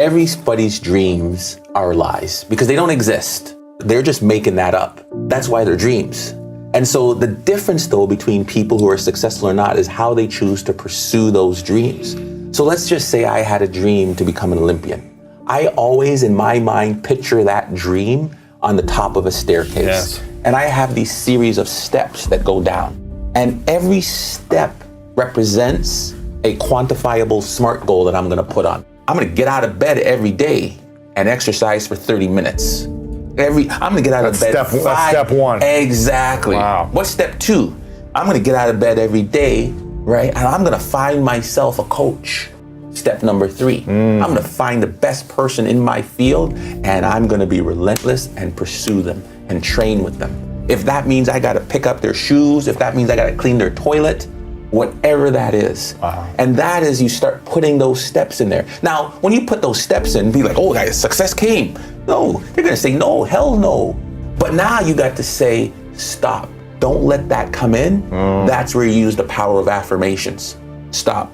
Everybody's dreams are lies because they don't exist. They're just making that up. That's why they're dreams. And so the difference though between people who are successful or not is how they choose to pursue those dreams. So let's just say I had a dream to become an Olympian. I always in my mind picture that dream on the top of a staircase. Yes. And I have these series of steps that go down. And every step represents a quantifiable SMART goal that I'm gonna put on. I'm gonna get out of bed every day and exercise for 30 minutes. I'm gonna get out of bed. That's step one. Exactly. Wow. What's step two? I'm gonna get out of bed every day, right? And I'm gonna find myself a coach. Step number three, I'm gonna find the best person in my field and I'm gonna be relentless and pursue them and train with them. If that means I gotta pick up their shoes, if that means I gotta clean their toilet, whatever that is. Wow. And that is you start putting those steps in there. Now, when you put those steps in, be like, oh guys, success came. No, they're gonna say, no, hell no. But now you got to say, stop. Don't let that come in. That's where you use the power of affirmations. Stop.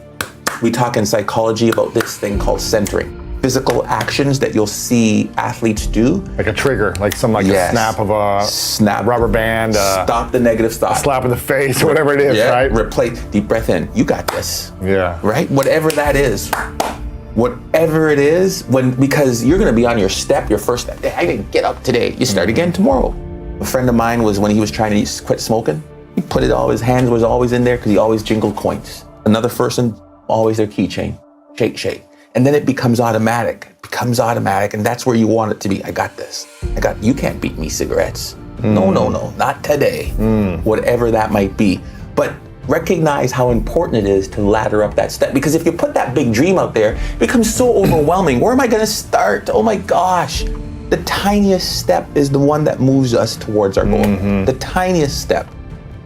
We talk in psychology about this thing called centering. Physical actions that you'll see athletes do. Like a trigger, like some a snap of a rubber band. Stop the negative thought. Slap in the face, whatever it is, right? Replace, deep breath in. You got this. Yeah. Right? Whatever that is. Whatever it is, because you're gonna be on your step, your first step. I didn't get up today. You start again tomorrow. A friend of mine was, when he was trying to quit smoking, he put it all, his hands was always in there because he always jingled coins. Another person, always their keychain. Shake, shake. And then it becomes automatic. And that's where you want it to be. I got this. You can't beat me cigarettes. No, not today. Whatever that might be. But recognize how important it is to ladder up that step. Because if you put that big dream out there, it becomes so overwhelming. Where am I gonna start? Oh my gosh. The tiniest step is the one that moves us towards our goal. The tiniest step.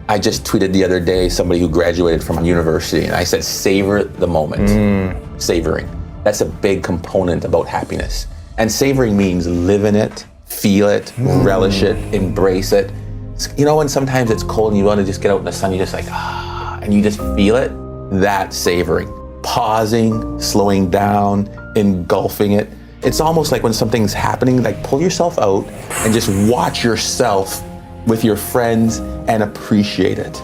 I just tweeted the other day somebody who graduated from university and I said, savor the moment. Savoring. That's a big component about happiness. And savoring means live in it, feel it, relish it, embrace it. You know when sometimes it's cold and you want to just get out in the sun, you're just like, and you just feel it? That's savoring. Pausing, slowing down, engulfing it. It's almost like when something's happening, like pull yourself out and just watch yourself with your friends and appreciate it.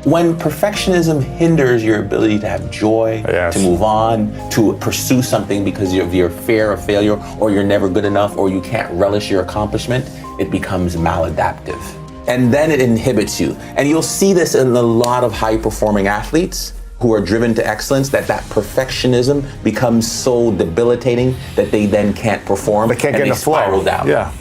When perfectionism hinders your ability to have joy, to move on, to pursue something because of your fear of failure, or you're never good enough, or you can't relish your accomplishment, it becomes maladaptive. And then it inhibits you. And you'll see this in a lot of high-performing athletes who are driven to excellence, that perfectionism becomes so debilitating that they then can't perform. They can't get in the flow. Spiral down. Yeah.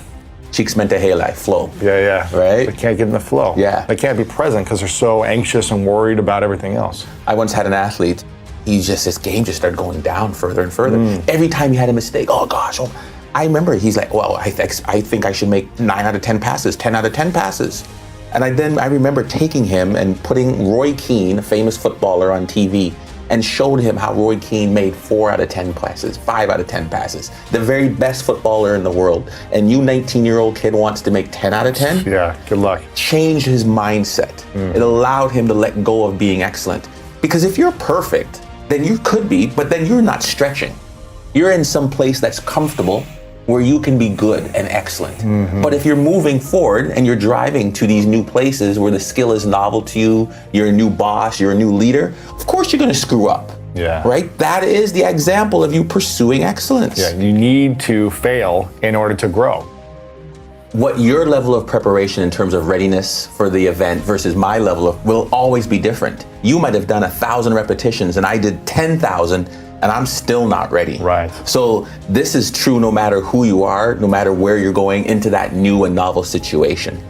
Cheeks meant to haley, flow. Yeah. Right? They can't get in the flow. Yeah. They can't be present because they're so anxious and worried about everything else. I once had an athlete, his game just started going down further and further. Every time he had a mistake, I remember he's like, well, I think I should make 9 out of 10 passes, 10 out of 10 passes. And I remember taking him and putting Roy Keane, a famous footballer, on TV, and showed him how Roy Keane made 4 out of 10 passes, 5 out of 10 passes, the very best footballer in the world. And you 19-year-old kid wants to make 10 out of 10? Yeah, good luck. Changed his mindset. It allowed him to let go of being excellent. Because if you're perfect, then you could be, but then you're not stretching. You're in some place that's comfortable where you can be good and excellent. But if you're moving forward and you're driving to these new places where the skill is novel to you, you're a new boss, you're a new leader, of course you're gonna screw up. Yeah. Right? That is the example of you pursuing excellence. Yeah, you need to fail in order to grow. What your level of preparation in terms of readiness for the event versus my level will always be different. You might have done 1,000 repetitions and I did 10,000 and I'm still not ready. Right. So this is true no matter who you are, no matter where you're going into that new and novel situation.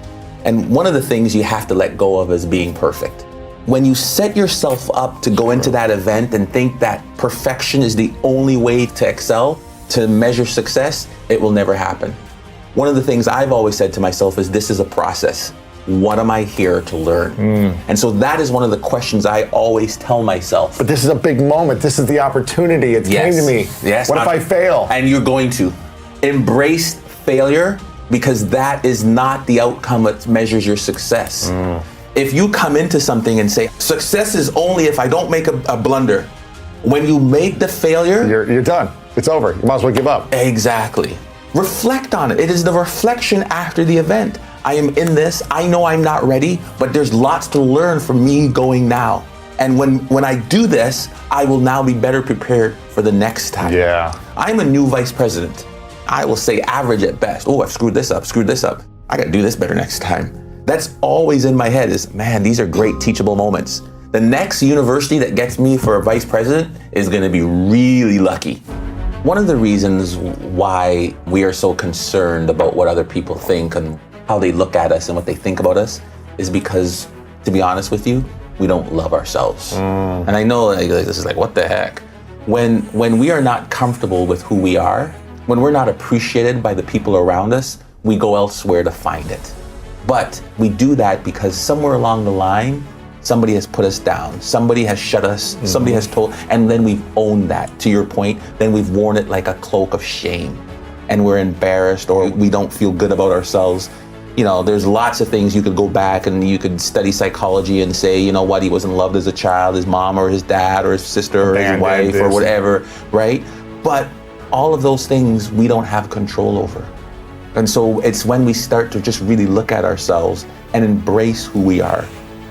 And one of the things you have to let go of is being perfect. When you set yourself up to go into that event and think that perfection is the only way to excel, to measure success, it will never happen. One of the things I've always said to myself is this is a process. What am I here to learn? And so that is one of the questions I always tell myself. But this is a big moment. This is the opportunity. It's coming to me. Yes. What if I fail? And you're going to embrace failure because that is not the outcome that measures your success. If you come into something and say, success is only if I don't make a blunder. When you make the failure, you're done. it's over. You might as well give up. Exactly. Reflect on it. It is the reflection after the event. I am in this. I know I'm not ready, but there's lots to learn from me going now. And when I do this, I will now be better prepared for the next time. Yeah. I'm a new vice president. I will say average at best. Oh, I've screwed this up. I got to do this better next time. That's always in my head is, man, these are great teachable moments. The next university that gets me for a vice president is going to be really lucky. One of the reasons why we are so concerned about what other people think and how they look at us and what they think about us is because, to be honest with you, we don't love ourselves. And I know this is like, what the heck? When we are not comfortable with who we are, when we're not appreciated by the people around us, we go elsewhere to find it. But we do that because somewhere along the line, somebody has put us down, somebody has shut us, somebody has told, and then we've owned that. To your point, then we've worn it like a cloak of shame, and we're embarrassed or we don't feel good about ourselves. You know, there's lots of things you could go back and you could study psychology and say, you know what, he wasn't loved as a child, his mom or his dad or his sister or his wife or whatever, right? But all of those things we don't have control over. And so it's when we start to just really look at ourselves and embrace who we are.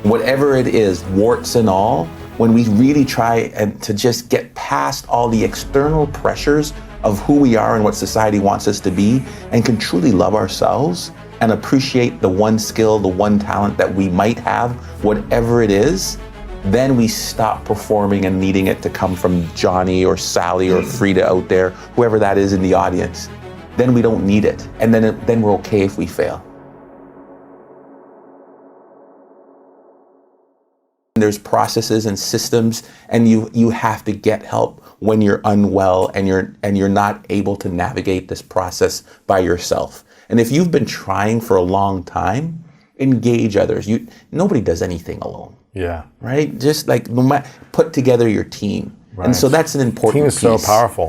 Whatever it is, warts and all, when we really try and to just get past all the external pressures of who we are and what society wants us to be, and can truly love ourselves and appreciate the one skill, the one talent that we might have, whatever it is, then we stop performing and needing it to come from Johnny or Sally or Frida out there, whoever that is in the audience. Then we don't need it. And then we're okay if we fail. There's processes and systems, and you have to get help when you're unwell and you're not able to navigate this process by yourself. And if you've been trying for a long time, engage others. Nobody does anything alone. Yeah. Right? Just like put together your team. Right. And so that's an important piece. Team is so powerful.